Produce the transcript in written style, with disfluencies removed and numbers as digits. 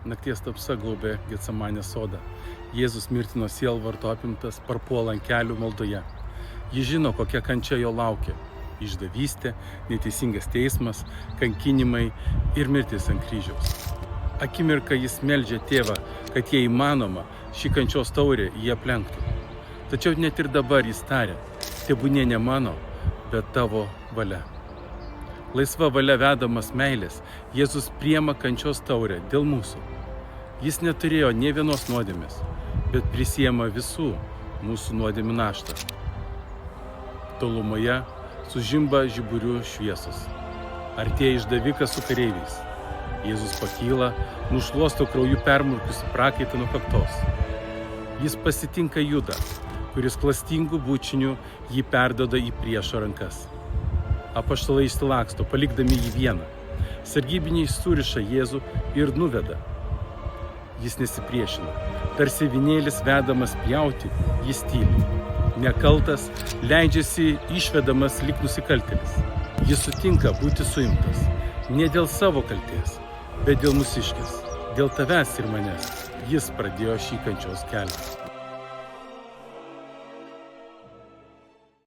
nakties tamsa gaubė Getsemanės sodą. Jėzus mirtino sielvarto apimtas parpuola ant kelių maldoje. Jis žino, kokia kančia jo laukia. Išdavystė, neteisingas teismas, kankinimai ir mirtis ant kryžiaus. Akimirką jis meldžia tėvą, kad jei įmanoma, šį kančios taurę jį aplenktų. Tačiau net ir dabar jis taria, tebūnie ne mano, bet tavo valia. Laisva valia vedamas meilės, Jėzus priima kančios taurę dėl mūsų. Jis neturėjo nė vienos nuodėmės, bet prisiema visų mūsų nuodėmių naštą. Tolumoje sužimba žiburių šviesos. Artėja išdavikas su kareiviais. Jėzus pakyla, nušluosto krauju permurkusi prakaitą nuo kaktos. Jis pasitinka Judą, kuris klastingų bučinių jį perduoda į priešo rankas. Apaštalai išsilaksto, palikdami jį vieną. Sargybiniai suriša Jėzų ir nuveda. Jis nesipriešina. Tarsi avinėlis vedamas pjauti, jis tyli. Nekaltas, leidžiasi išvedamas lyg nusikaltėlis. Jis sutinka būti suimtas. Ne dėl savo kaltės, bet dėl mūsiškės. Dėl tavęs ir manęs. Jis pradėjo šį kančios kelią.